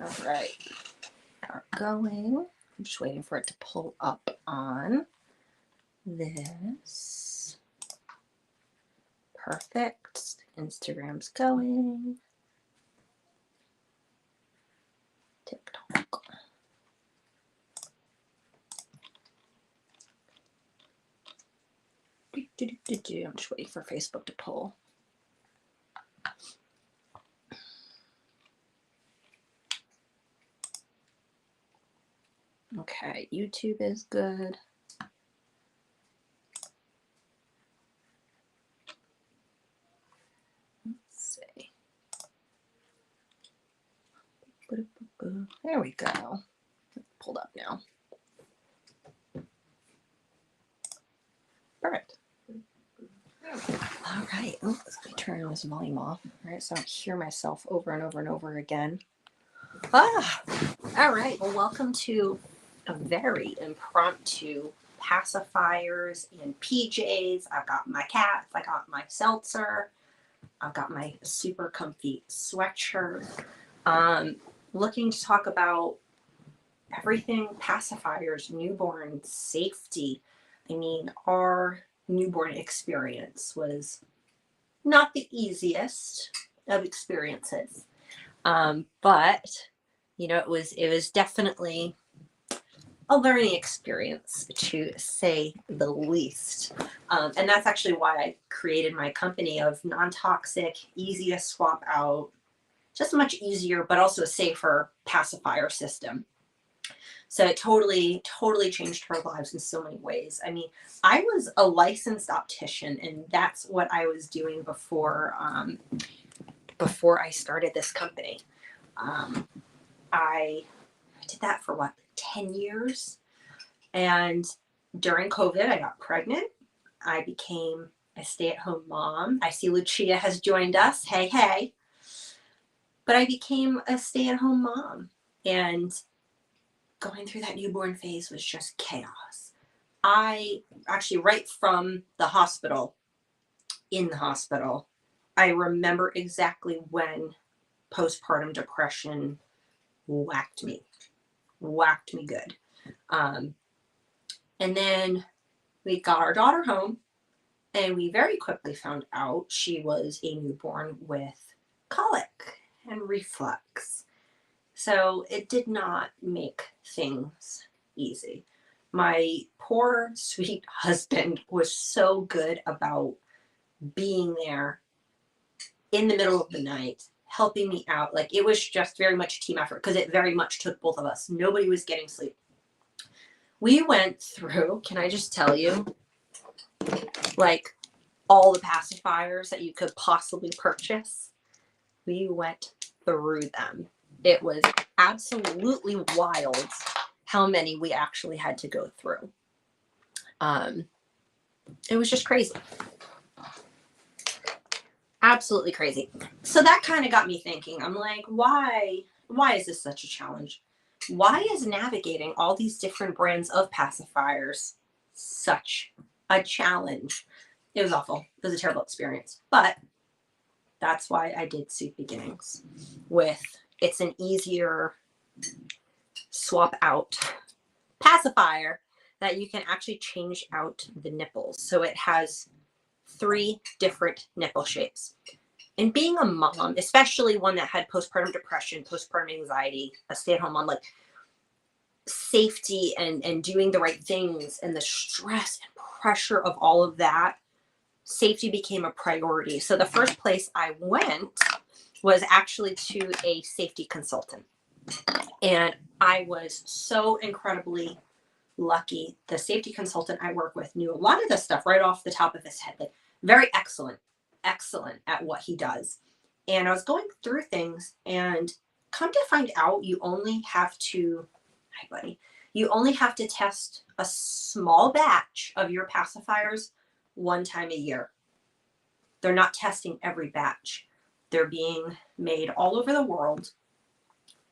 All right. Start going. I'm just waiting for it to pull up on this. Perfect. Instagram's going. TikTok. I'm just waiting for Facebook to pull. Okay, YouTube is good. Let's see. There we go. Pulled up now. Perfect. All right. Let me turn this volume off. All right, so I don't hear myself over and over and over again. All right. Well, welcome to a very impromptu pacifiers and PJs. I've got my cats. I got my seltzer. I've got my super comfy sweatshirt. Looking to talk about everything pacifiers, newborn safety. I mean, our newborn experience was not the easiest of experiences, but you know, it was definitely a learning experience, to say the least. And that's actually why I created my company of non-toxic, easy to swap out, just much easier, but also a safer pacifier system. So it totally changed her lives in so many ways. I mean, I was a licensed optician, and that's what I was doing before I started this company. I did that for 10 years. And during COVID, I got pregnant. I became a stay-at-home mom. I see Lucia has joined us. Hey, hey. But I became a stay-at-home mom. And going through that newborn phase was just chaos. I actually, right from the hospital, I remember exactly when postpartum depression whacked me good. And then we got our daughter home, and we very quickly found out she was a newborn with colic and reflux. So it did not make things easy. My poor, sweet husband was so good about being there in the middle of the night, helping me out. Like, it was just very much a team effort, because it very much took both of us. Nobody was getting sleep. We went through, can I just tell you, like, all the pacifiers that you could possibly purchase. We went through them. It was absolutely wild how many we actually had to go through. It was just crazy. Absolutely crazy. So that kind of got me thinking. I'm like, why is this such a challenge? Why is navigating all these different brands of pacifiers such a challenge? It was awful. It was a terrible experience. But that's why I did Sooth Beginnings. It's an easier swap out pacifier that you can actually change out the nipples. So it has 3 different nipple shapes. And being a mom, especially one that had postpartum depression, postpartum anxiety, a stay-at-home mom, like, safety and doing the right things and the stress and pressure of all of that, safety became a priority. So the first place I went was actually to a safety consultant. And I was so incredibly lucky. The safety consultant I work with knew a lot of this stuff right off the top of his head. Like, very excellent at what he does. And I was going through things, and come to find out, you only have to test a small batch of your pacifiers 1 time a year. They're not testing every batch. They're being made all over the world.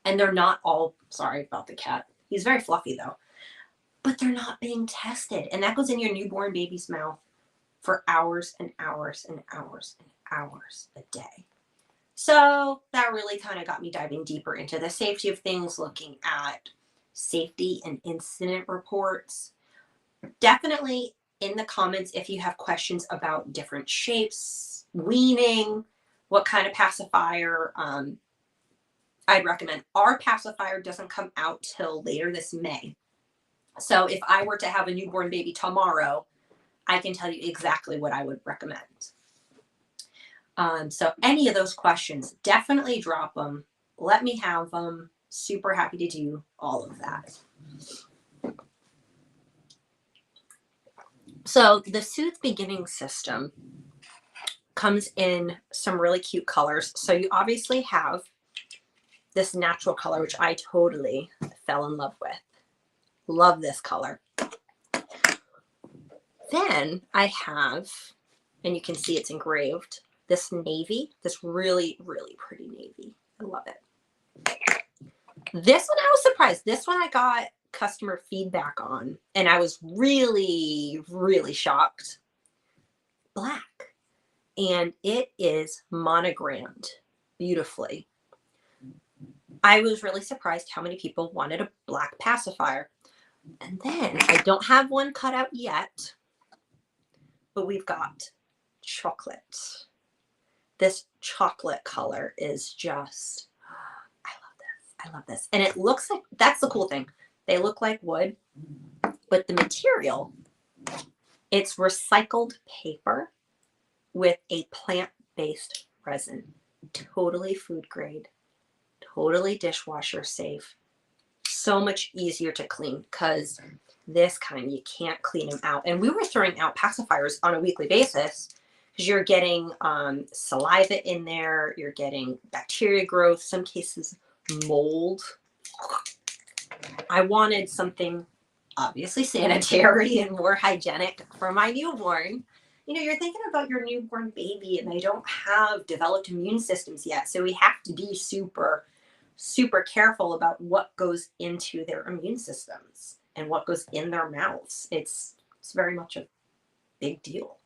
And they're not all, sorry about the cat. He's very fluffy though. But they're not being tested. And that goes in your newborn baby's mouth for hours and hours and hours and hours a day. So that really kind of got me diving deeper into the safety of things, looking at safety and incident reports. Definitely in the comments if you have questions about different shapes, weaning, what kind of pacifier I'd recommend. Our pacifier doesn't come out till later this May. So if I were to have a newborn baby tomorrow, I can tell you exactly what I would recommend. So any of those questions, definitely drop them. Let me have them. Super happy to do all of that. So the Soothe Beginning system comes in some really cute colors. So you obviously have this natural color, which I totally fell in love with. Love this color. Then I have, and you can see it's engraved, this navy, this really, really pretty navy. I love it. This one I was surprised. This one I got customer feedback on, and I was really, really shocked. Black. And it is monogrammed beautifully. I was really surprised how many people wanted a black pacifier. And then I don't have one cut out yet, but we've got chocolate. This chocolate color is just, I love this. I love this. And it looks like, that's the cool thing. They look like wood, but the material, it's recycled paper with a plant-based resin. Totally food grade, totally dishwasher safe. So much easier to clean because this kind, you can't clean them out. And we were throwing out pacifiers on a weekly basis because you're getting saliva in there, you're getting bacteria growth, some cases mold. I wanted something obviously sanitary and more hygienic for my newborn. You know, you're thinking about your newborn baby and they don't have developed immune systems yet. So we have to be super, super careful about what goes into their immune systems and what goes in their mouths. It's very much a big deal.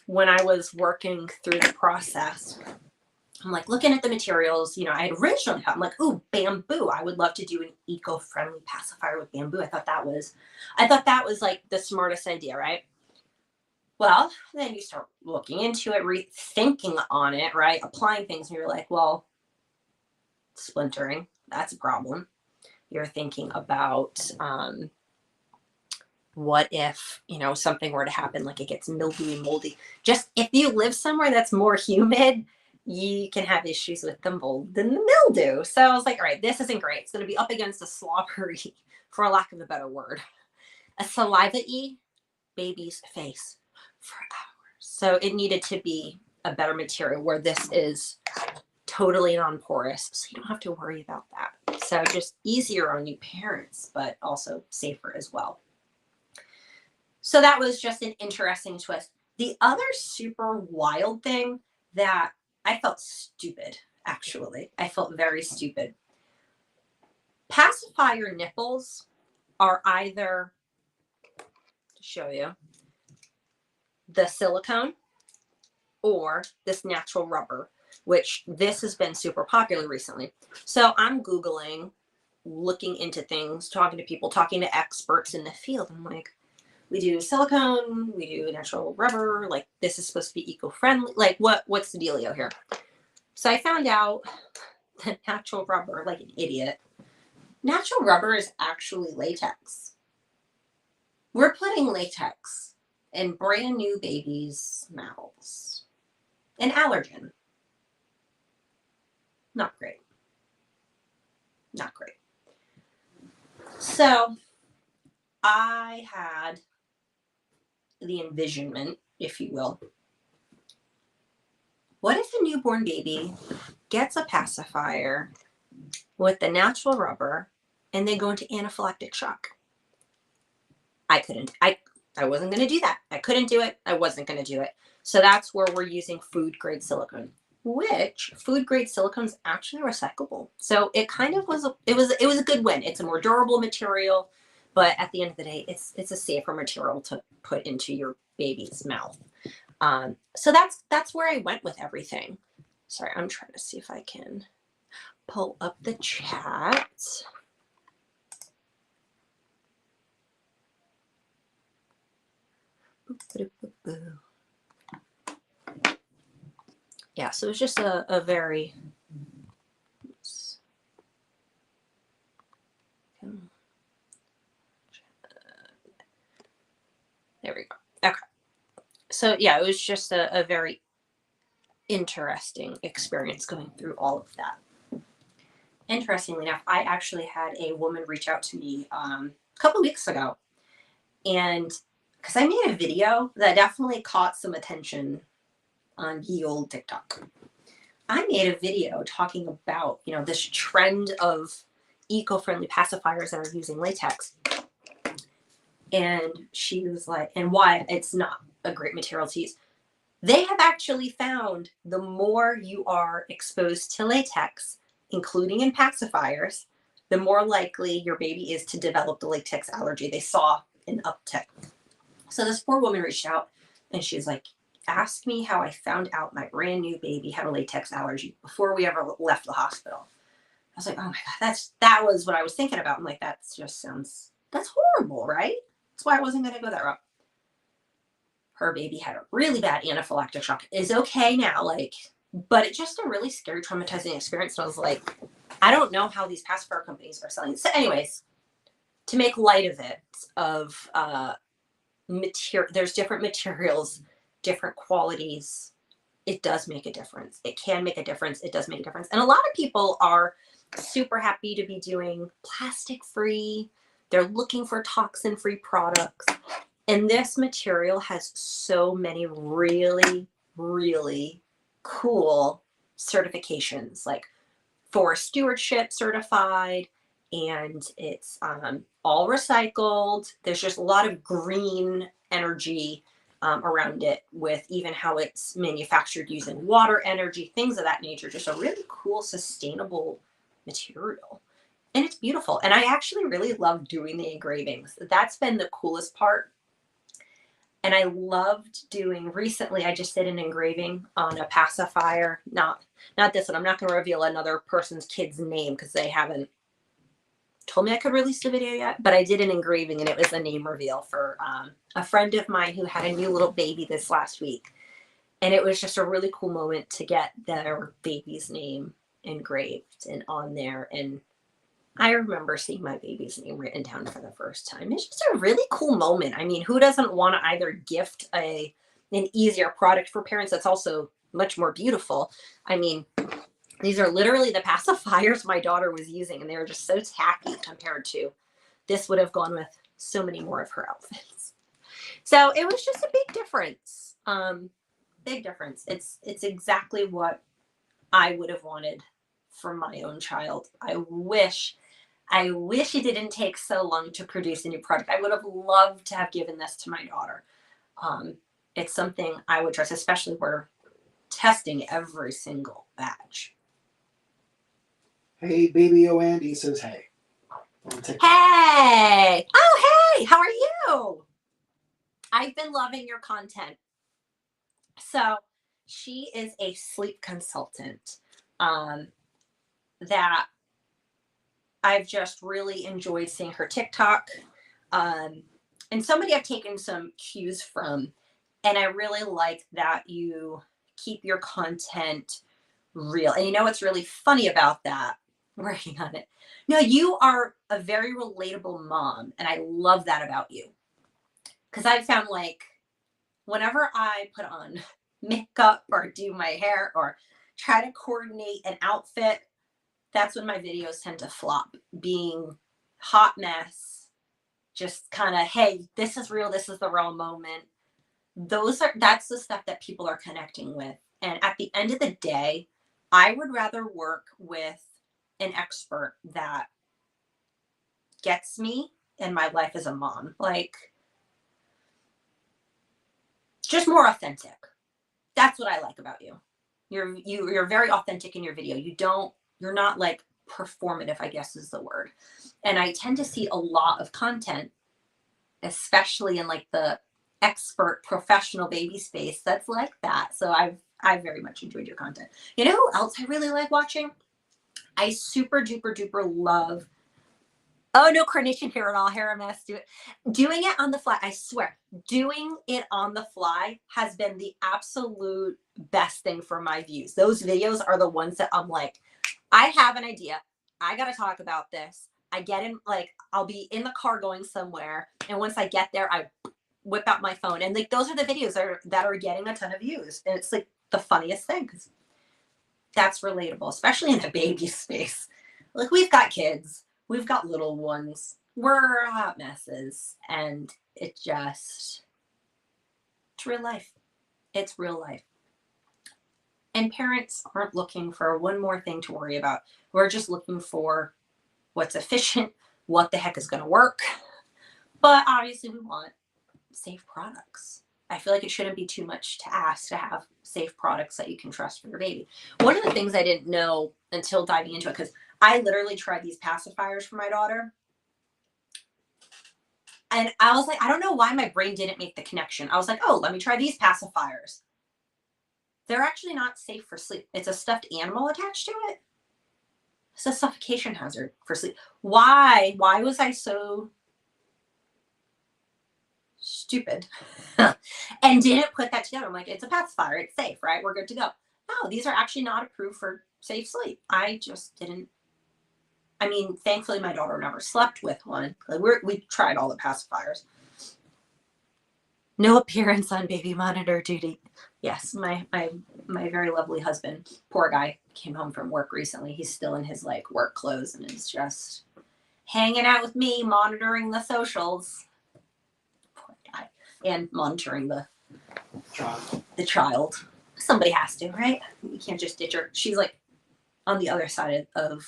When I was working through the process, I'm like looking at the materials, you know, I had originally thought, I'm like, ooh, bamboo. I would love to do an eco-friendly pacifier with bamboo. I thought that was like the smartest idea, right? Well, then you start looking into it, rethinking on it, right? Applying things, and you're like, well, splintering, that's a problem. You're thinking about what if, you know, something were to happen, like it gets mildewy, moldy. Just if you live somewhere that's more humid, you can have issues with the mold and the mildew. So I was like, all right, this isn't great. It's going to be up against a slobbery, for lack of a better word, a saliva-y baby's face for hours. So it needed to be a better material where this is totally non-porous. So you don't have to worry about that. So just easier on you parents, but also safer as well. So that was just an interesting twist. The other super wild thing that I felt stupid, actually. I felt very stupid. Pacifier nipples are either, to show you, the silicone or this natural rubber, which this has been super popular recently. So I'm Googling, looking into things, talking to people, talking to experts in the field. I'm like, we do silicone, we do natural rubber, like this is supposed to be eco-friendly. Like what's the dealio here? So I found out that natural rubber, like an idiot, natural rubber is actually latex. We're putting latex in brand new babies' mouths. An allergen. Not great. Not great. So I had the envisionment, if you will. What if a newborn baby gets a pacifier with the natural rubber and they go into anaphylactic shock? I wasn't going to do that. I couldn't do it. I wasn't going to do it. So that's where we're using food grade silicone, which food grade silicone is actually recyclable. So it kind of was, it was a good win. It's a more durable material, but at the end of the day, it's a safer material to put into your baby's mouth. So that's where I went with everything. Sorry, I'm trying to see if I can pull up the chat. Yeah, so it was just a very there we go. Okay. So yeah, it was just a very interesting experience going through all of that. Interestingly enough, I actually had a woman reach out to me a couple weeks ago, and because I made a video that definitely caught some attention on ye old TikTok. I made a video talking about, this trend of eco-friendly pacifiers that are using latex. And she was like, and why it's not a great material to use. They have actually found the more you are exposed to latex, including in pacifiers, the more likely your baby is to develop the latex allergy. They saw an uptick. So this poor woman reached out and she was like, ask me how I found out my brand new baby had a latex allergy before we ever left the hospital. I was like, oh my God, that was what I was thinking about. I'm like, that's horrible, right? That's why I wasn't going to go that route. Her baby had a really bad anaphylactic shock. Is okay now, but it's just a really scary, traumatizing experience. And I was like, I don't know how these pacifier companies are selling it. So anyways, to make light of it, there's different materials, different qualities. It does make a difference. It can make a difference. It does make a difference. And a lot of people are super happy to be doing plastic free. They're looking for toxin free products. And this material has so many really, really cool certifications, like forest stewardship certified, and it's all recycled. There's just a lot of green energy around it, with even how it's manufactured using water energy, things of that nature. Just a really cool, sustainable material. And it's beautiful. And I actually really love doing the engravings. That's been the coolest part. And I loved doing, recently I just did an engraving on a pacifier. Not this one. I'm not going to reveal another person's kid's name because they haven't told me I could release the video yet. But I did an engraving and it was a name reveal for a friend of mine who had a new little baby this last week. And it was just a really cool moment to get their baby's name engraved and on there. And I remember seeing my baby's name written down for the first time. It's just a really cool moment. I mean, who doesn't want to either gift an easier product for parents that's also much more beautiful? I mean, these are literally the pacifiers my daughter was using, and they were just so tacky compared to this would have gone with so many more of her outfits. So it was just a big difference. Big difference. It's exactly what I would have wanted for my own child. I wish it didn't take so long to produce a new product. I would have loved to have given this to my daughter. It's something I would trust, especially we're testing every single batch. Hey, Baby O Andy says hey. Hey! Oh, hey! How are you? I've been loving your content. So she is a sleep consultant that I've just really enjoyed seeing her TikTok. And somebody I've taken some cues from. And I really like that you keep your content real. And you know what's really funny about that? Working on it. No, you are a very relatable mom. And I love that about you. Because I found whenever I put on makeup or do my hair or try to coordinate an outfit, that's when my videos tend to flop. Being hot mess, just kind of, hey, this is real. This is the real moment. That's the stuff that people are connecting with. And at the end of the day, I would rather work with an expert that gets me in my life as a mom. Just more authentic. That's what I like about you. You're very authentic in your video. You're not performative, I guess is the word. And I tend to see a lot of content, especially in the expert professional baby space that's like that. So I very much enjoyed your content. You know who else I really like watching? I super duper duper love. Oh, no carnation hair at all. Hair a mess. Doing it on the fly. I swear, doing it on the fly has been the absolute best thing for my views. Those videos are the ones that I'm like, I have an idea. I got to talk about this. I get in, like, I'll be in the car going somewhere. And once I get there, I whip out my phone. And like, those are the videos that are getting a ton of views. And it's like the funniest thing because that's relatable, especially in the baby space. Like, we've got kids, we've got little ones, we're hot messes, and it's real life. It's real life. And parents aren't looking for one more thing to worry about. We're just looking for what's efficient, what the heck is going to work. But obviously, we want safe products. I feel like it shouldn't be too much to ask to have safe products that you can trust for your baby. One of the things I didn't know until diving into it, because I literally tried these pacifiers for my daughter. And I was like, I don't know why my brain didn't make the connection. I was like, oh, let me try these pacifiers. They're actually not safe for sleep. It's a stuffed animal attached to it. It's a suffocation hazard for sleep. Why? Why was I so stupid and didn't put that together? I'm like, it's a pacifier. It's safe, right? We're good to go. No, these are actually not approved for safe sleep. I just didn't. I mean, thankfully, my daughter never slept with one. Like, we tried all the pacifiers. No appearance on baby monitor duty. Yes, my very lovely husband, poor guy, came home from work recently. He's still in his like work clothes and is just hanging out with me, monitoring the socials. Poor guy, and monitoring the child. Somebody has to, right? You can't just ditch her. She's like on the other side of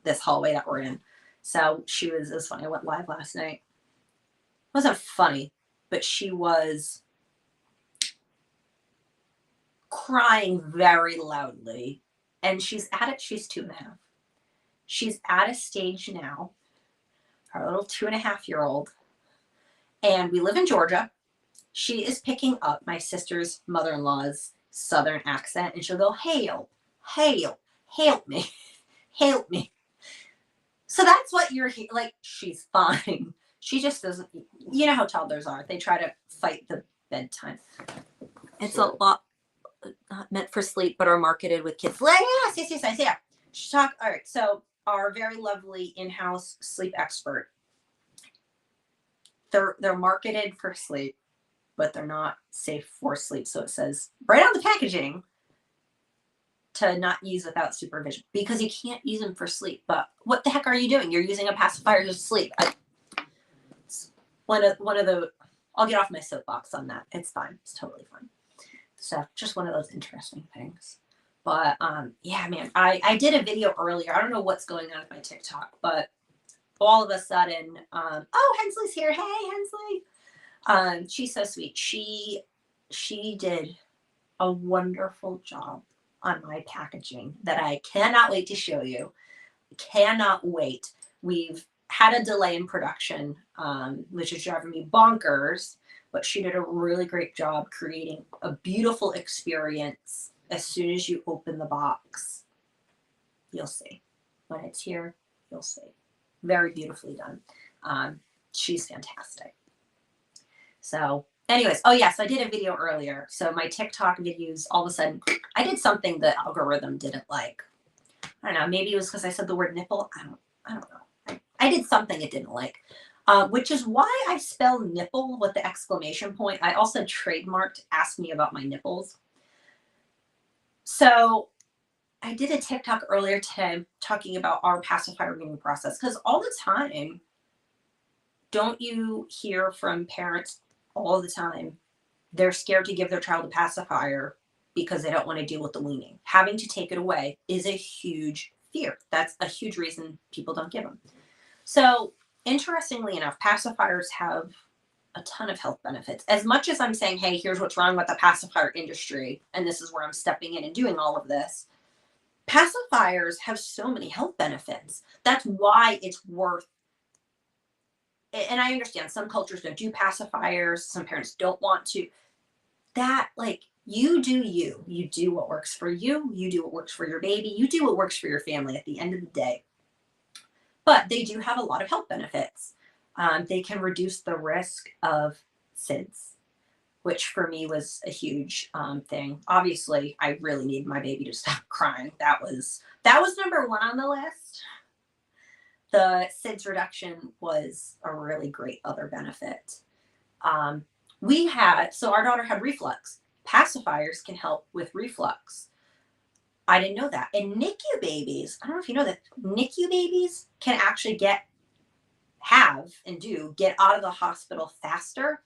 this hallway that we're in. So it was funny. I went live last night. It wasn't funny, but she was crying very loudly. And she's 2.5. She's at a stage now, our little 2.5-year-old, and we live in Georgia. She is picking up my sister's mother-in-law's Southern accent, and she'll go, hail, hail, help me, help me. So that's what you're like. She's fine. She just doesn't. You know how toddlers are. They try to fight the bedtime. It's a lot not meant for sleep, but are marketed with kids. Yes. All right. So our very lovely in-house sleep expert. They're marketed for sleep, but they're not safe for sleep. So it says right on the packaging to not use without supervision, because you can't use them for sleep. But what the heck are you doing? You're using a pacifier to sleep. One of the. I'll get off my soapbox on that. It's fine. It's totally fine. So just one of those interesting things. But yeah, man, I did a video earlier. I don't know what's going on with my TikTok, but all of a sudden, oh, Hensley's here. Hey, Hensley. She's so sweet. She did a wonderful job on my packaging that I cannot wait to show you. Cannot wait. We've had a delay in production, which is driving me bonkers, but she did a really great job creating a beautiful experience. As soon as you open the box, you'll see. When it's here, you'll see. Very beautifully done. She's fantastic. So anyways, oh yes, I did a video earlier. So my TikTok videos, all of a sudden, I did something the algorithm didn't like. I don't know, maybe it was because I said the word nipple. I don't know. I did something it didn't like. Which is why I spell nipple with the exclamation point. I also trademarked ask me about my nipples. So I did a TikTok earlier today talking about our pacifier weaning process, because all the time, don't you hear from parents all the time, they're scared to give their child a pacifier because they don't want to deal with the weaning. Having to take it away is a huge fear. That's a huge reason people don't give them. So interestingly enough, pacifiers have a ton of health benefits. As much as I'm saying, hey, here's what's wrong with the pacifier industry, and this is where I'm stepping in and doing all of this, pacifiers have so many health benefits. That's why it's worth and I understand some cultures don't do pacifiers, some parents don't want to. That, like, you do you. You do what works for you. You do what works for your baby. You do what works for your family at the end of the day. But they do have a lot of health benefits. They can reduce the risk of SIDS, which for me was a huge thing. Obviously, I really need my baby to stop crying. That was number one on the list. The SIDS reduction was a really great other benefit. So our daughter had reflux. Pacifiers can help with reflux. I didn't know that. And NICU babies, I don't know if you know that, NICU babies can actually get out of the hospital faster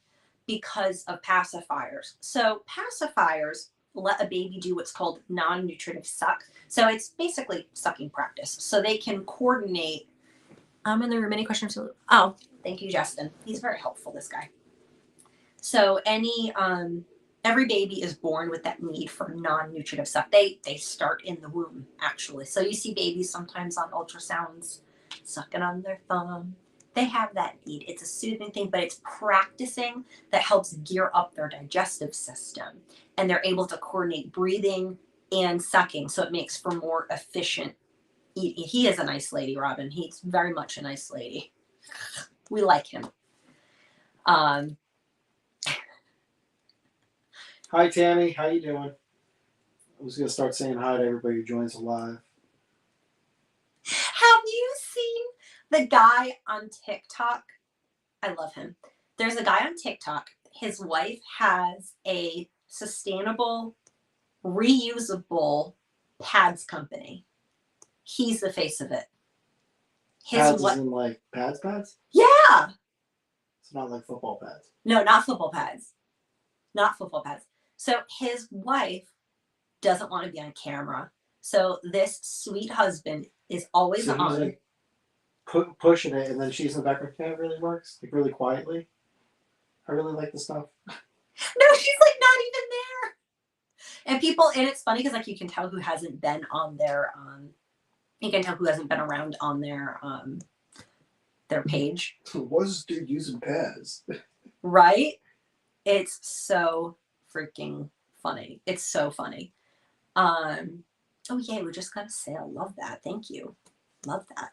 because of pacifiers. So pacifiers let a baby do what's called non-nutritive suck. So it's basically sucking practice. So they can coordinate. And there were many questions. Oh, thank you, Justin. He's very helpful, this guy. So every baby is born with that need for non-nutritive suck. They start in the womb, actually. So you see babies sometimes on ultrasounds sucking on their thumb. They have that need. It's a soothing thing, but it's practicing that helps gear up their digestive system. And they're able to coordinate breathing and sucking. So it makes for more efficient eating. He is a nice lady, Robin. He's very much a nice lady. We like him. Hi, Tammy. How you doing? I was going to start saying hi to everybody who joins the live. Have you seen the guy on TikTok? I love him. There's a guy on TikTok. His wife has a sustainable, reusable pads company. He's the face of it. Pads isn't like pads? Yeah. It's not like football pads. No, not football pads. Not football pads. So his wife doesn't want to be on camera. So this sweet husband is always so on. He's like pushing it, and then she's in the background. Yeah, it really works. Like really quietly. I really like the stuff. No, she's like not even there. And it's funny because like you can tell who hasn't been on their you can tell who hasn't been around on their page. What is this dude using pads? Right? It's so freaking funny. It's so funny. Oh yay, we just got a sale. Love that. Thank you. Love that.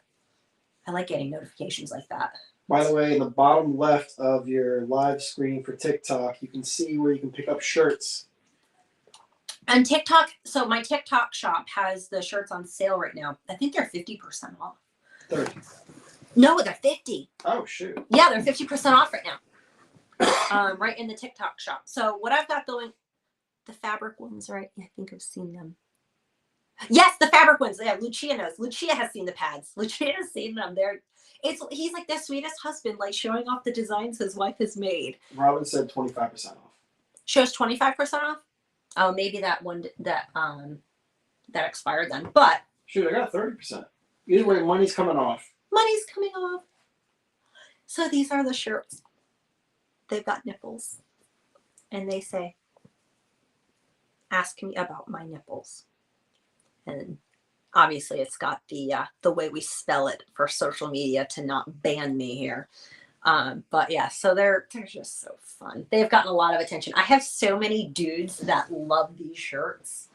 I like getting notifications like that. By the way, in the bottom left of your live screen for TikTok, you can see where you can pick up shirts. And TikTok, so my TikTok shop has the shirts on sale right now. I think they're 50% off. 30. No, they're 50. Oh, shoot. Yeah, they're 50% off right now. Right in the TikTok shop. So what I've got going, the fabric ones, right? I think I've seen them. Yes, the fabric ones. Yeah, Lucia knows. Lucia has seen the pads. Lucia has seen them. He's like the sweetest husband, like showing off the designs his wife has made. Robin said 25% off. Shows 25% off. Oh, maybe that one that expired then. But shoot, I got 30%. Either way, money's coming off. Money's coming off. So these are the shirts. They've got nipples, and they say, "Ask me about my nipples." And obviously, it's got the way we spell it for social media to not ban me here. But yeah, so they're just so fun. They've gotten a lot of attention. I have so many dudes that love these shirts.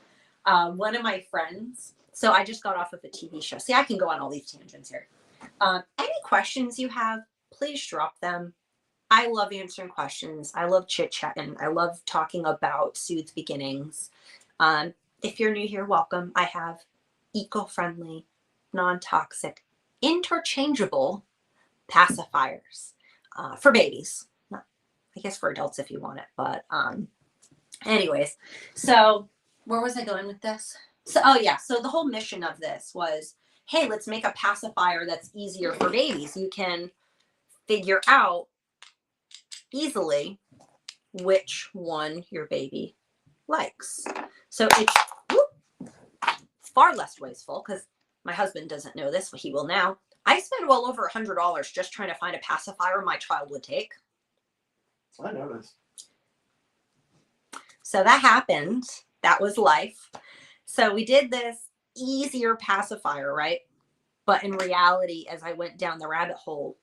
One of my friends, so I just got off of a TV show. See, I can go on all these tangents here. Any questions you have, please drop them. I love answering questions. I love chit-chatting. I love talking about Soothed Beginnings. If you're new here, welcome. I have eco-friendly, non-toxic, interchangeable pacifiers for babies. I guess for adults if you want it. But anyways, so where was I going with this? So the whole mission of this was, hey, let's make a pacifier that's easier for babies. You can figure out easily which one your baby likes. So it's far less wasteful because my husband doesn't know this, but he will now. I spent well over $100 just trying to find a pacifier my child would take. I noticed. So that happened. That was life. So we did this easier pacifier, right? But in reality, as I went down the rabbit hole,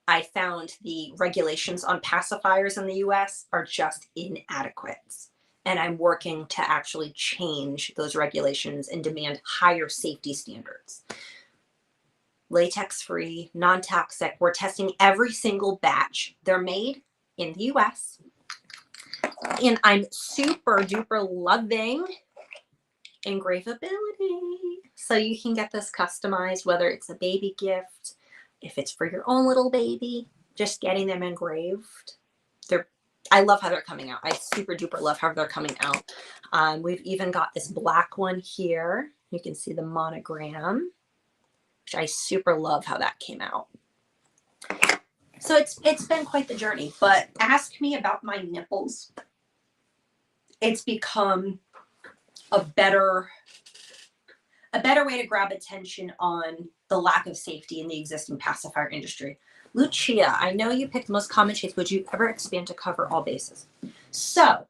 I found the regulations on pacifiers in the US are just inadequate. And I'm working to actually change those regulations and demand higher safety standards. Latex free, non toxic. We're testing every single batch. They're made in the US. And I'm super duper loving engravability. So you can get this customized, whether it's a baby gift, if it's for your own little baby, just getting them engraved. I love how they're coming out. I super duper love how they're coming out. We've even got this black one here. You can see the monogram, which I super love how that came out. So it's been quite the journey, but ask me about my nipples. It's become a better way to grab attention on the lack of safety in the existing pacifier industry. Lucia, I know you picked the most common shapes. Would you ever expand to cover all bases? So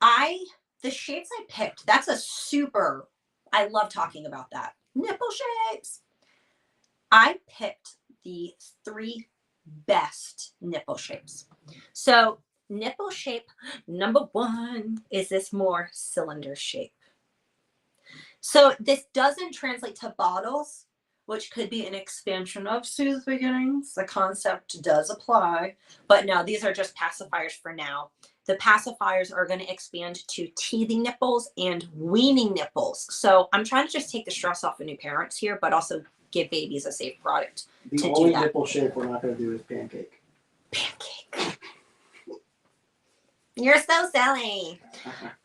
the shapes I picked, I love talking about that. Nipple shapes. I picked the 3 best nipple shapes. So nipple shape number 1 is this more cylinder shape. So this doesn't translate to bottles, which could be an expansion of Sue's beginnings. The concept does apply, but no, these are just pacifiers for now. The pacifiers are going to expand to teething nipples and weaning nipples. So I'm trying to just take the stress off of new parents here, but also give babies a safe product. The only nipple shape we're not going to do is pancake. Pancake. You're so silly.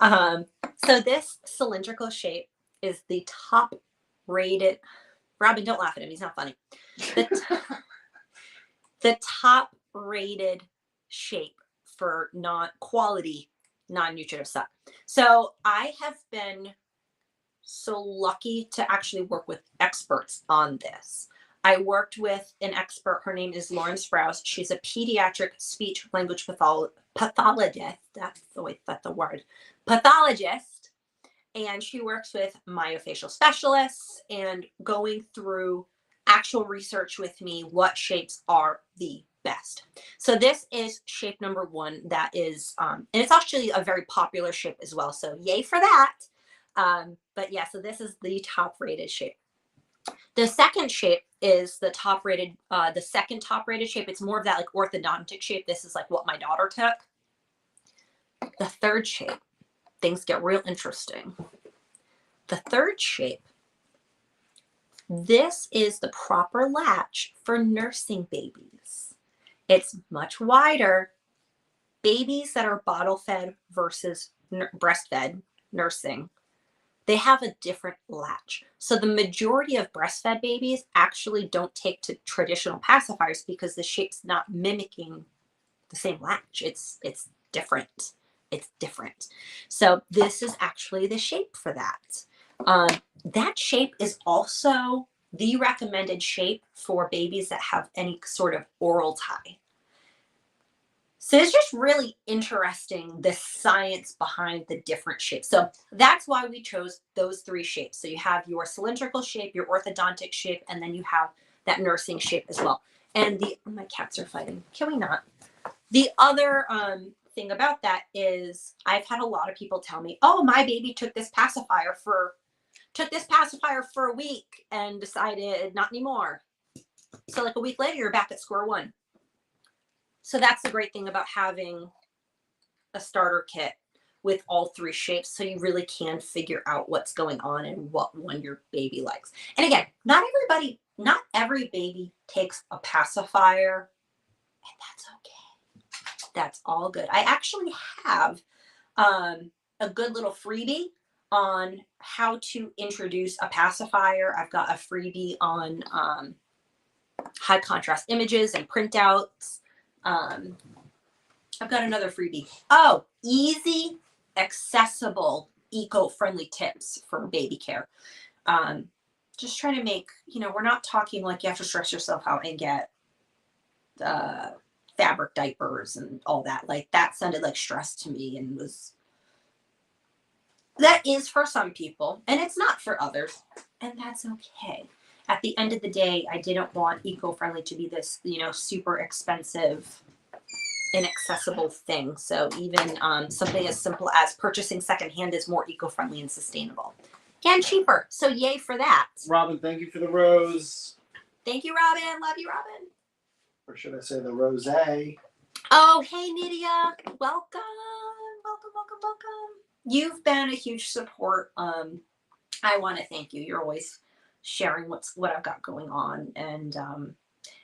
So this cylindrical shape is the top rated. Robin, don't laugh at him. He's not funny. The top rated shape for quality non-nutritive stuff. So I have been so lucky to actually work with experts on this. I worked with an expert. Her name is Lauren Sprouse. She's a pediatric speech language pathologist. That's the word. Pathologist. And she works with myofascial specialists and going through actual research with me, what shapes are the best. So this is shape number 1. That is, and it's actually a very popular shape as well. So yay for that. But yeah, so this is the top rated shape. The second shape is the second top rated shape. It's more of that like orthodontic shape. This is like what my daughter took. The third shape, things get real interesting. The third shape, this is the proper latch for nursing babies. It's much wider. Babies that are bottle fed versus breastfed nursing, they have a different latch. So the majority of breastfed babies actually don't take to traditional pacifiers because the shape's not mimicking the same latch. It's different. It's different. So this is actually the shape for that. That shape is also the recommended shape for babies that have any sort of oral tie. So it's just really interesting, the science behind the different shapes. So that's why we chose those 3 shapes. So you have your cylindrical shape, your orthodontic shape, and then you have that nursing shape as well. And my cats are fighting. Can we not? The other thing about that is I've had a lot of people tell me, oh, my baby took this pacifier for a week and decided not anymore. So like a week later, you're back at square one. So that's the great thing about having a starter kit with all 3 shapes. So you really can figure out what's going on and what one your baby likes. And again, not every baby takes a pacifier, and that's okay. That's all good. I actually have a good little freebie on how to introduce a pacifier. I've got a freebie on high contrast images and printouts. I've got another freebie. Oh, easy, accessible, eco-friendly tips for baby care. Just trying to make, we're not talking like you have to stress yourself out and get fabric diapers and all that. Like that sounded like stress to me and that is for some people and it's not for others. And that's okay. at the end of the day, I didn't want eco-friendly to be this, super expensive, inaccessible thing. So even something as simple as purchasing secondhand is more eco-friendly and sustainable and cheaper. So yay for that. Robin, thank you for the rose. Thank you, Robin. Love you, Robin. Or should I say the rosé? Oh, hey, Nydia. Welcome. Welcome, welcome, welcome. You've been a huge support. I want to thank you. You're always sharing what I've got going on, and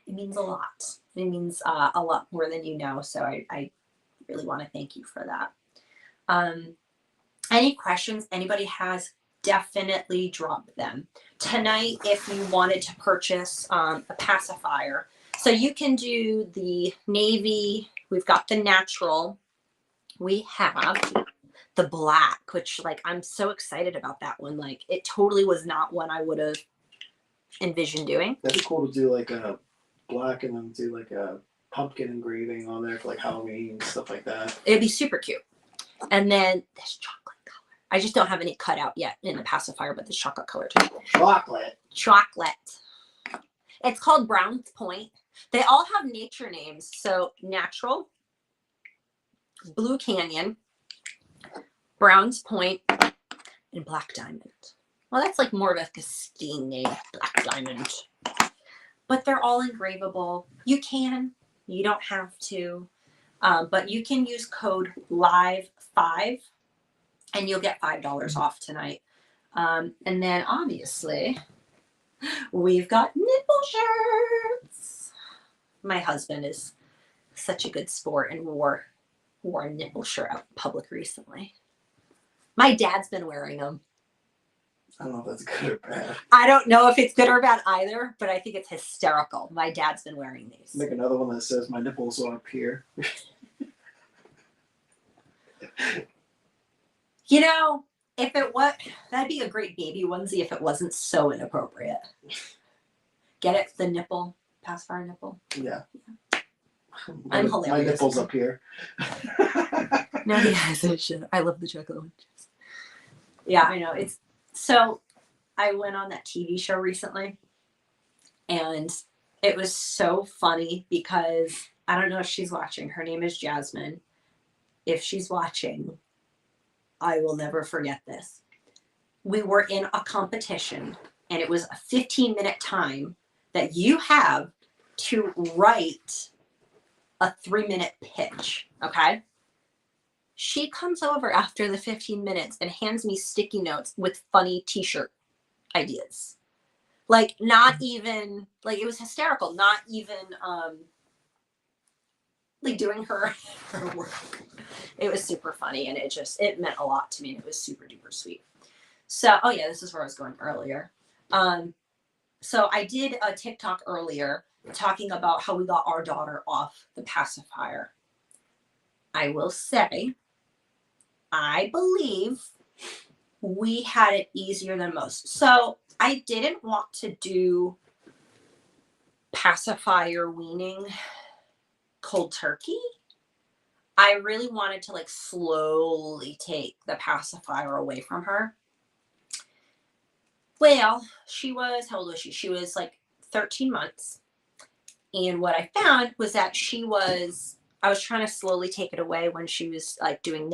it means a lot. It means a lot more than you know. So I really want to thank you for that. Any questions anybody has, definitely drop them. Tonight, if you wanted to purchase a pacifier, so you can do the navy, we've got the natural, we have the black, which like I'm so excited about that one. Like it totally was not one I would have envisioned doing. That's cool to do like a black and then do like a pumpkin engraving on there for like Halloween and stuff like that. It'd be super cute. And then this chocolate color. I just don't have any cut out yet in the pacifier, but the chocolate color too. Chocolate. It's called Brown's Point. They all have nature names. So natural, Blue Canyon, Brown's Point, and Black Diamond. Well, that's like more of a Christine name, Black Diamond. But they're all engravable. You don't have to. But you can use code LIVE5 and you'll get $5 off tonight. And then obviously, we've got nipple shirts. My husband is such a good sport and wore a nipple shirt out in public recently. My dad's been wearing them. I don't know if that's good or bad. I don't know if it's good or bad either, but I think it's hysterical. My dad's been wearing these. Make another one that says my nipples are up here. If it was, that'd be a great baby onesie if it wasn't so inappropriate. Get it? The nipple, pacifier nipple. Yeah. I'm hilarious. My nipples up here. No, he has it. I love the chocolate ones. Yeah, I know. So I went on that TV show recently, and it was so funny because I don't know if she's watching. Her name is Jasmine. If she's watching, I will never forget this. We were in a competition, and it was a 15-minute time that you have to write a 3-minute pitch, okay? She comes over after the 15 minutes and hands me sticky notes with funny t-shirt ideas. Like not even, like it was hysterical, not even like doing her work. It was super funny and it meant a lot to me and it was super duper sweet. So, oh yeah, this is where I was going earlier. So I did a TikTok earlier talking about how we got our daughter off the pacifier. I will say, I believe we had it easier than most. So I didn't want to do pacifier weaning cold turkey. I really wanted to like slowly take the pacifier away from her. Well, how old was she? She was like 13 months. And what I found was that I was trying to slowly take it away when she was like doing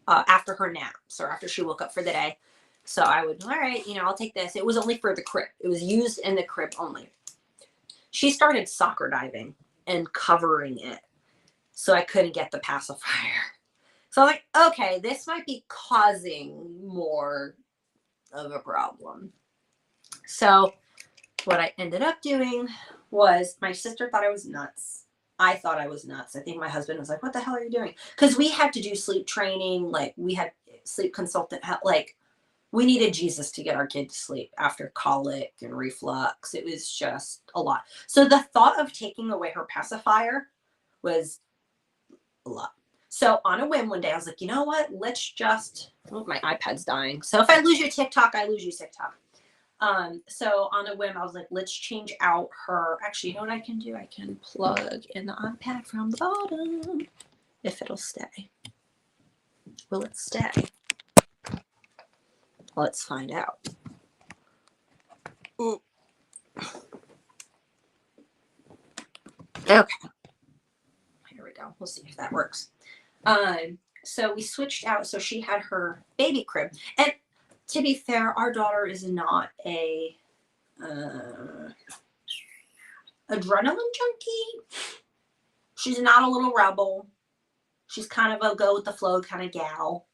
after her naps or after she woke up for the day. So I would, all right, I'll take this. It was only for the crib. It was used in the crib only. She started soccer diving and covering it. So I couldn't get the pacifier. So I'm like, okay, this might be causing more of a problem. So what I ended up doing was my sister thought I was nuts. I thought I was nuts. I think my husband was like, what the hell are you doing? Because we had to do sleep training. Like we had sleep consultant. Like we needed Jesus to get our kid to sleep after colic and reflux. It was just a lot. So the thought of taking away her pacifier was a lot. So on a whim one day, I was like, you know what? Let's just, my iPad's dying. So if I lose your TikTok, I lose you TikTok. So on a whim, I was like, let's change out her. Actually, you know what I can do? I can plug in the iPad from the bottom. If it'll stay. Will it stay? Let's find out. Ooh. Okay, here we go. We'll see if that works. So we switched out. So she had her baby crib, and to be fair, our daughter is not a adrenaline junkie. She's not a little rebel. She's kind of a go with the flow kind of gal.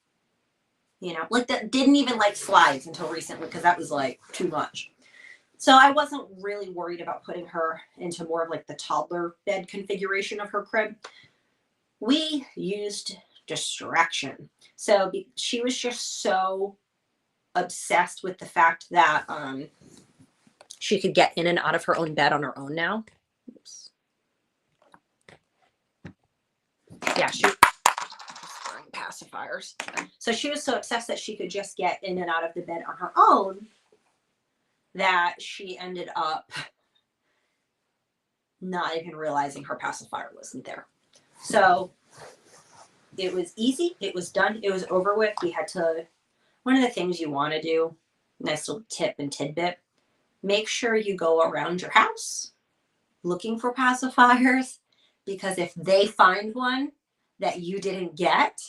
You know, like that didn't even like slides until recently because that was like too much. So I wasn't really worried about putting her into more of like the toddler bed configuration of her crib. We used distraction. So she was just so obsessed with the fact that she could get in and out of her own bed on her own now. Oops. Yeah, she pacifiers. So she was so obsessed that she could just get in and out of the bed on her own that she ended up not even realizing her pacifier wasn't there. So it was easy. It was done. It was over with. We had to, one of the things you want to do, nice little tip and tidbit, make sure you go around your house looking for pacifiers, because if they find one that you didn't get,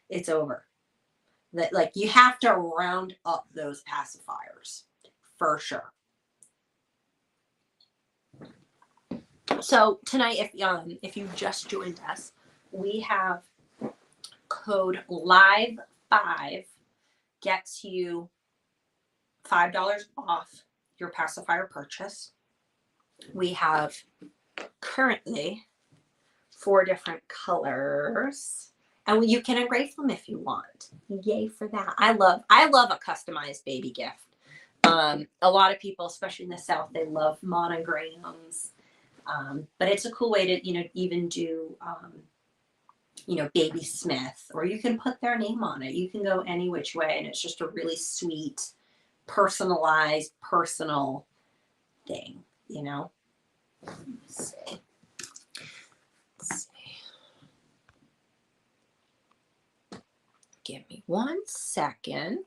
it's over. That, like, you have to round up those pacifiers for sure. So tonight, if you just joined us, we have code LIVE5 gets you $5 off your pacifier purchase. We have currently 4 different colors, and you can engrave them if you want. Yay for that. I love a customized baby gift. A lot of people, especially in the South, they love monograms. But it's a cool way to, even do, Baby Smith, or you can put their name on it. You can go any which way, and it's just a really sweet, personalized, personal thing, Let's see. Give me 1 second.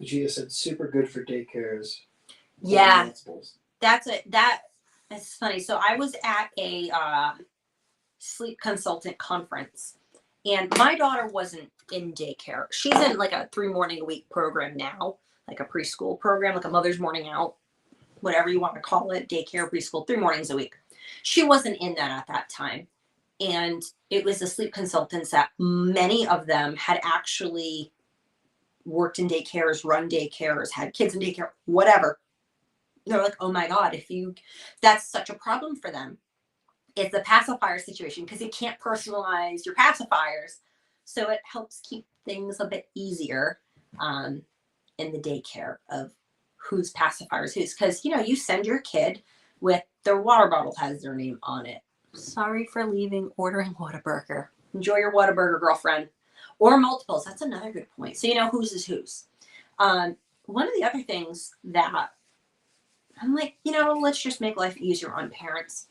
Gia said super good for daycares. Yeah, that's funny. So I was at a sleep consultant conference, and my daughter wasn't in daycare. She's in like a 3 morning a week program now, like a preschool program, like a mother's morning out, whatever you want to call it, daycare, preschool, 3 mornings a week. She wasn't in that at that time. And it was the sleep consultants that many of them had actually worked in daycares, run daycares, had kids in daycare, whatever. They're like, oh my God, that's such a problem for them. It's the pacifier situation, because you can't personalize your pacifiers. So it helps keep things a bit easier in the daycare of whose pacifiers whose. Because, you send your kid with their water bottle has their name on it. Sorry for leaving, ordering Whataburger. Enjoy your Whataburger, girlfriend. Or multiples. That's another good point. So you know whose is whose. One of the other things that I'm like, let's just make life easier on parents.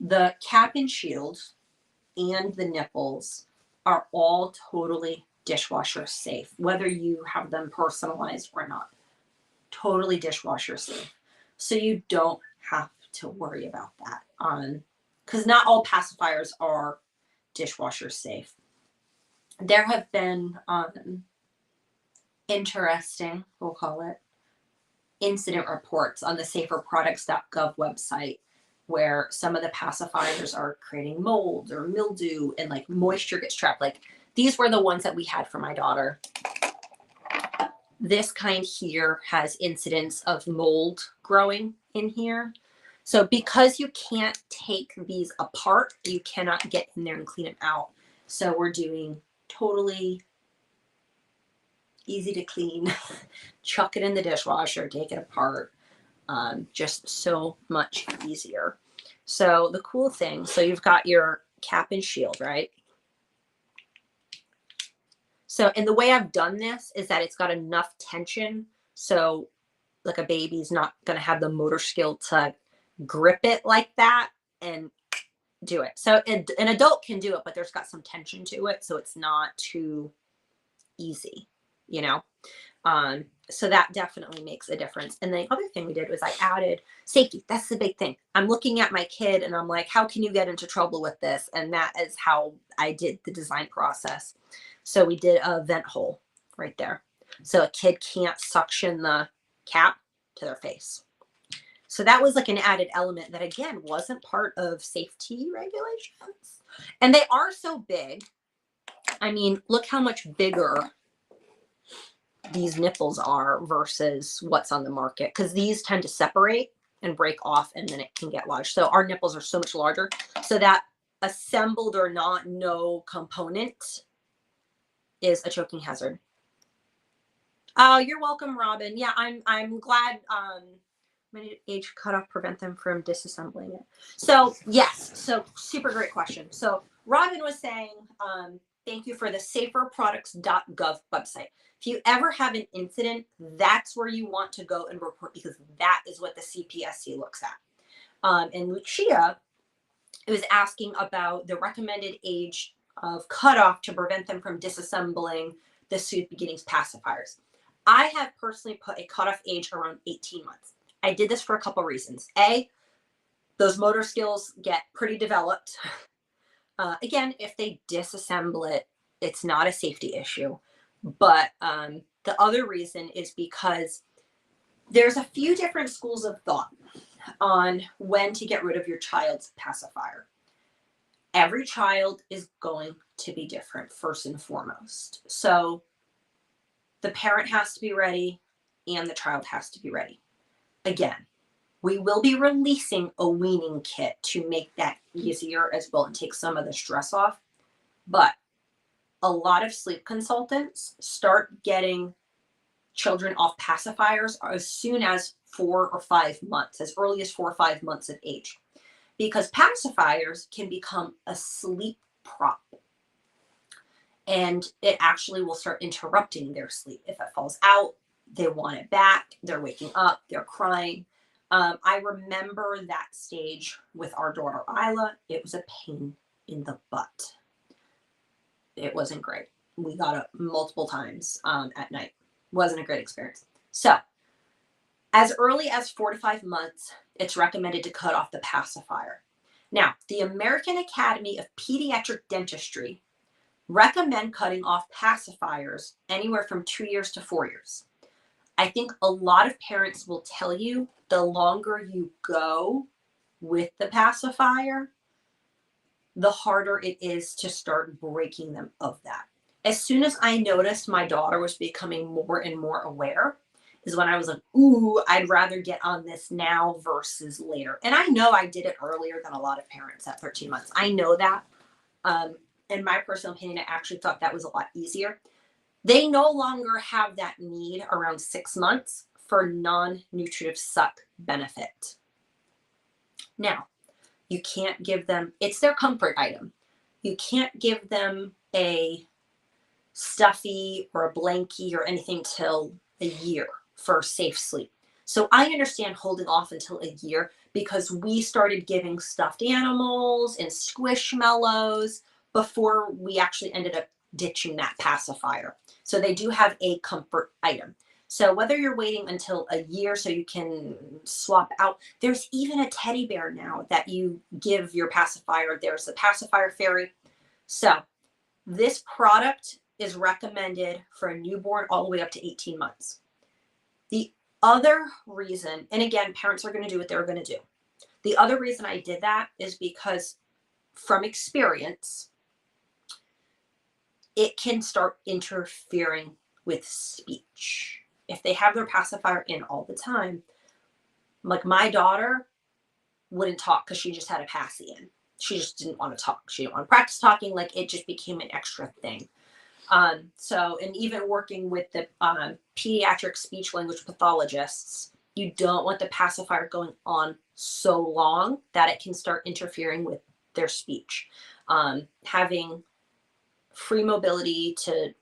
The cap and shield and the nipples are all totally dishwasher safe, whether you have them personalized or not. Totally dishwasher safe. So you don't have to worry about that. Because not all pacifiers are dishwasher safe. There have been interesting, we'll call it, incident reports on the saferproducts.gov website, where some of the pacifiers are creating mold or mildew, and like moisture gets trapped. Like, these were the ones that we had for my daughter. This kind here has incidents of mold growing in here. So because you can't take these apart, you cannot get in there and clean them out. So we're doing totally easy to clean. Chuck it in the dishwasher, take it apart. Just so much easier. So the cool thing, so you've got your cap and shield, right? So, and the way I've done this is that it's got enough tension. So like a baby's not going to have the motor skill to grip it like that and do it. So an adult can do it, but there's got some tension to it. So it's not too easy, you know? So that definitely makes a difference. And the other thing we did was I added safety. That's the big thing. I'm looking at my kid and I'm like, how can you get into trouble with this? And that is how I did the design process. So we did a vent hole right there. So a kid can't suction the cap to their face. So that was like an added element that, again, wasn't part of safety regulations. And they are so big. I mean, look how much bigger these nipples are versus what's on the market, because these tend to separate and break off and then it can get lodged. So our nipples are so much larger. So that assembled or not, no component is a choking hazard. Oh, you're welcome, Robin. Yeah, I'm glad many age cutoff prevent them from disassembling it. So yes, so super great question. So Robin was saying, thank you for the saferproducts.gov website. If you ever have an incident, that's where you want to go and report, because that is what the CPSC looks at. And Lucia was asking about the recommended age of cutoff to prevent them from disassembling the Soothe Beginnings pacifiers. I have personally put a cutoff age around 18 months. I did this for a couple reasons. A, those motor skills get pretty developed. Again, if they disassemble it, it's not a safety issue. But the other reason is because there's a few different schools of thought on when to get rid of your child's pacifier. Every child is going to be different, first and foremost. So the parent has to be ready and the child has to be ready. Again, we will be releasing a weaning kit to make that easier as well and take some of the stress off. But a lot of sleep consultants start getting children off pacifiers as soon as 4 or 5 months, as early as 4 or 5 months of age, because pacifiers can become a sleep prop. And it actually will start interrupting their sleep. If it falls out, they want it back. They're waking up, they're crying. I remember that stage with our daughter, Isla. It was a pain in the butt. It wasn't great. We got up multiple times at night. Wasn't a great experience. So as early as 4 to 5 months, it's recommended to cut off the pacifier. Now, the American Academy of Pediatric Dentistry recommend cutting off pacifiers anywhere from 2 years to 4 years. I think a lot of parents will tell you the longer you go with the pacifier, the harder it is to start breaking them of that. As soon as I noticed my daughter was becoming more and more aware is when I was like, ooh, I'd rather get on this now versus later. And I know I did it earlier than a lot of parents at 13 months. I know that. In my personal opinion, I actually thought that was a lot easier. They no longer have that need around 6 months for non-nutritive suck benefit. Now, you can't give them, it's their comfort item. You can't give them a stuffy or a blankie or anything till a year for safe sleep. So I understand holding off until a year because we started giving stuffed animals and squishmallows before we actually ended up ditching that pacifier. So they do have a comfort item. So whether you're waiting until a year so you can swap out, there's even a teddy bear now that you give your pacifier. There's the pacifier fairy. So this product is recommended for a newborn all the way up to 18 months. The other reason, and again, parents are going to do what they're going to do. The other reason I did that is because from experience, it can start interfering with speech. If they have their pacifier in all the time, like my daughter wouldn't talk because she just had a passy in. She just didn't want to talk. She didn't want to practice talking. Like it just became an extra thing. And even working with the pediatric speech language pathologists, you don't want the pacifier going on so long that it can start interfering with their speech. Having free mobility to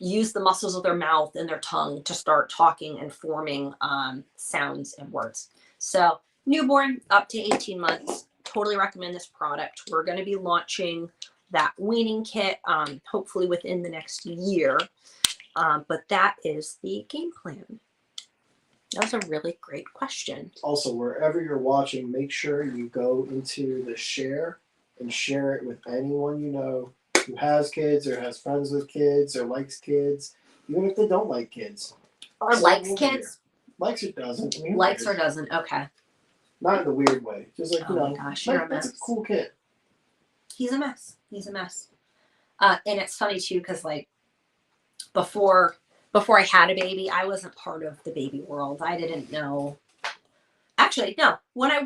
use the muscles of their mouth and their tongue to start talking and forming sounds and words. So newborn up to 18 months, totally recommend this product. We're going to be launching that weaning kit hopefully within the next year. But that is the game plan. That was a really great question. Also, wherever you're watching, make sure you go into the share and share it with anyone you know who has kids or has friends with kids or likes kids, even if they don't like kids. Or likes kids? Likes or doesn't. I mean, likes or doesn't, okay. Not in a weird way. Just like, oh my gosh, you're a mess. That's a cool kid. He's a mess. He's a mess. And it's funny too, because like before I had a baby, I wasn't part of the baby world. I didn't know. Actually, no. When I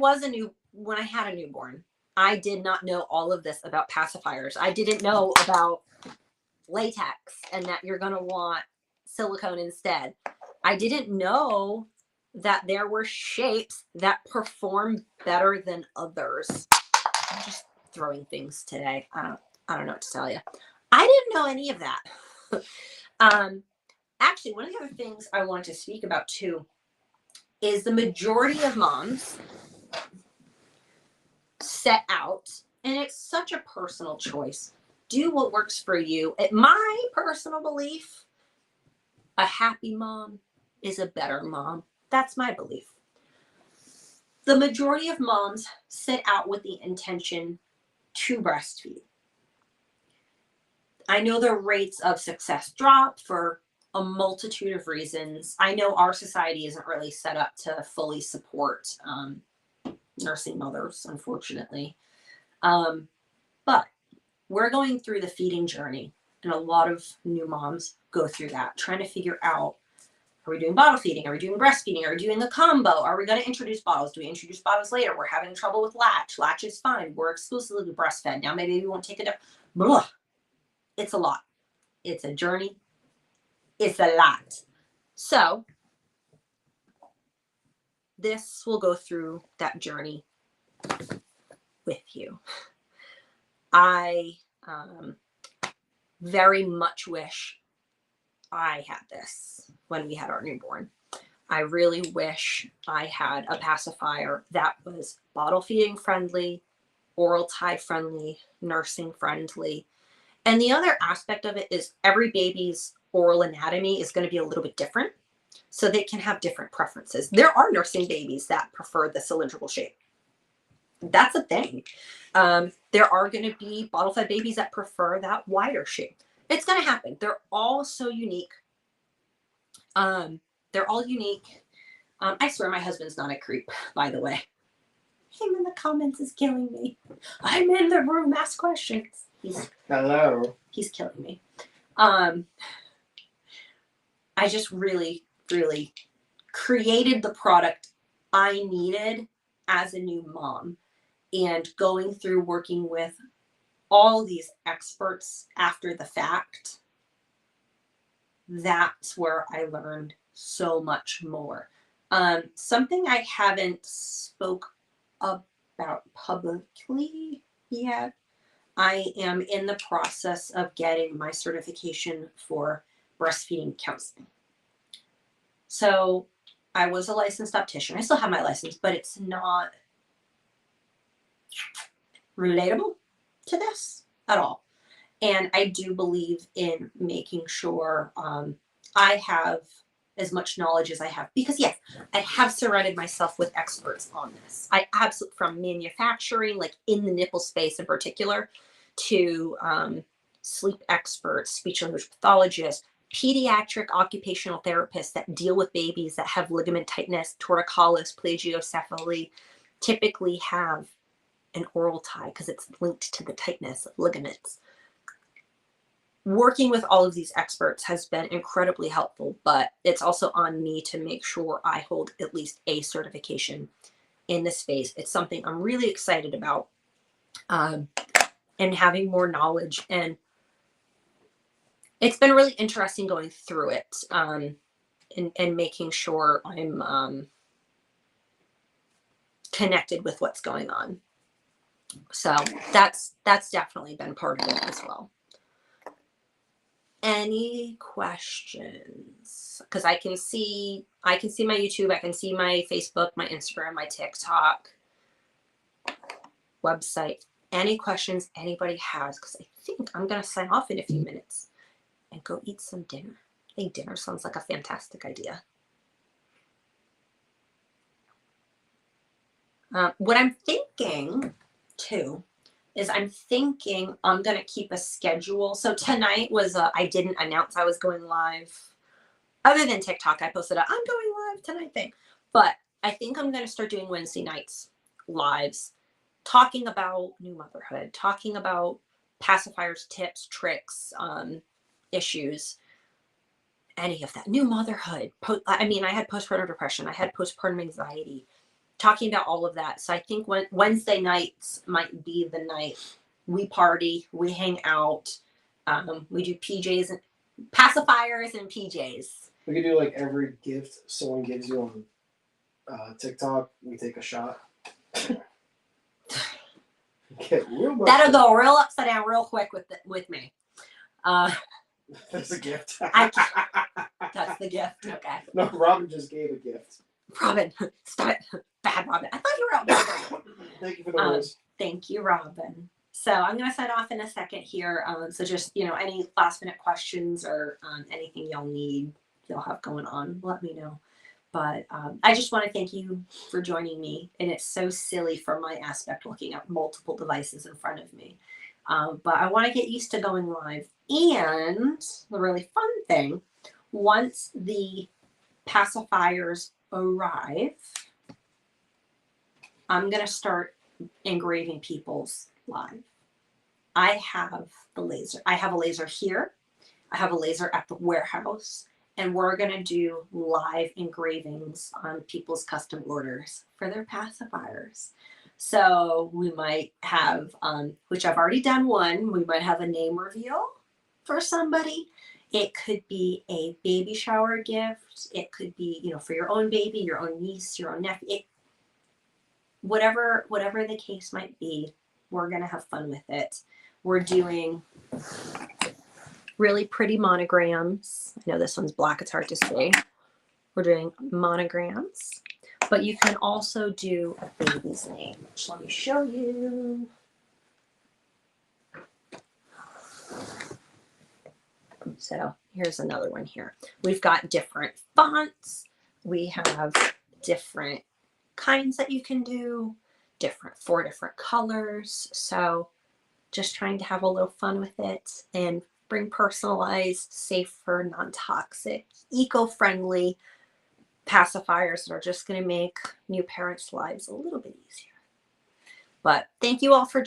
had a newborn, I did not know all of this about pacifiers. I didn't know about latex and that you're going to want silicone instead. I didn't know that there were shapes that perform better than others. I'm just throwing things today. I don't know what to tell you. I didn't know any of that. Actually, one of the other things I wanted to speak about too is the majority of moms set out, and it's such a personal choice. Do what works for you. At my personal belief, a happy mom is a better mom. That's my belief. The majority of moms set out with the intention to breastfeed. I know the rates of success drop for a multitude of reasons. I know our society isn't really set up to fully support nursing mothers, unfortunately. But we're going through the feeding journey, and a lot of new moms go through that, trying to figure out, are we doing bottle feeding? Are we doing breastfeeding? Are we doing a combo? Are we going to introduce bottles? Do we introduce bottles later? We're having trouble with latch. Latch is fine. We're exclusively breastfed. Now maybe we won't take it up. Blah. It's a lot. It's a journey. It's a lot. So this will go through that journey with you. I very much wish I had this when we had our newborn. I really wish I had a pacifier that was bottle feeding friendly, oral tie friendly, nursing friendly. And the other aspect of it is every baby's oral anatomy is going to be a little bit different. So they can have different preferences. There are nursing babies that prefer the cylindrical shape. That's a thing. There are going to be bottle fed babies that prefer that wider shape. It's going to happen. They're all so unique. They're all unique. I swear my husband's not a creep, by the way. Him in the comments is killing me. I'm in the room, ask questions. Hello. He's killing me. I just really, really created the product I needed as a new mom, and going through working with all these experts after the fact, that's where I learned so much more. Something I haven't spoke about publicly yet, I am in the process of getting my certification for breastfeeding counseling. So I was a licensed optician. I still have my license, but it's not relatable to this at all. And I do believe in making sure I have as much knowledge as I have, because yes, I have surrounded myself with experts on this. I absolutely, from manufacturing, like in the nipple space in particular, to sleep experts, speech language pathologists, pediatric occupational therapists that deal with babies that have ligament tightness, torticollis, plagiocephaly, typically have an oral tie because it's linked to the tightness of ligaments. Working with all of these experts has been incredibly helpful, but it's also on me to make sure I hold at least a certification in this space. It's something I'm really excited about, and having more knowledge. And it's been really interesting going through it, and making sure I'm connected with what's going on. So that's definitely been part of it as well. any questions? Because I can see my YouTube, I can see my Facebook, my Instagram, my TikTok, website. Any questions anybody has? Because I think I'm gonna sign off in a few minutes and go eat some dinner. I think dinner sounds like a fantastic idea. What I'm thinking too is I'm thinking I'm going to keep a schedule. So tonight was, I didn't announce I was going live. Other than TikTok, I posted I'm going live tonight thing. But I think I'm going to start doing Wednesday nights lives, talking about new motherhood, talking about pacifiers, tips, tricks, issues, any of that. New motherhood. I mean, I had postpartum depression. I had postpartum anxiety. Talking about all of that. So I think Wednesday nights might be the night we party, we hang out, we do PJs and pacifiers and PJs. We could do like every gift someone gives you on TikTok, we take a shot. Get real much. That'll go real upside down real quick with me. That's a gift. That's the gift. Okay. No, Robin just gave a gift. Robin, stop it. Bad Robin. I thought you were out. Thank you for the rose. Thank you, Robin. So I'm going to sign off in a second here. So just, any last minute questions or anything y'all have going on, let me know. But I just want to thank you for joining me. And it's so silly from my aspect looking at multiple devices in front of me. But I want to get used to going live. And the really fun thing, once the pacifiers arrive, I'm going to start engraving people's live. I have the laser. I have a laser here. I have a laser at the warehouse. And we're going to do live engravings on people's custom orders for their pacifiers. So we might have, which I've already done one, we might have a name reveal for somebody. It could be a baby shower gift. It could be, for your own baby, your own niece, your own nephew. Whatever the case might be, we're going to have fun with it. We're doing really pretty monograms. I know this one's black. It's hard to see. We're doing monograms. But you can also do a baby's name, which let me show you. So here's another one here. We've got different fonts. We have different kinds that you can do, 4 different colors. So just trying to have a little fun with it and bring personalized, safer, non-toxic, eco-friendly pacifiers that are just going to make new parents' lives a little bit easier. But thank you all for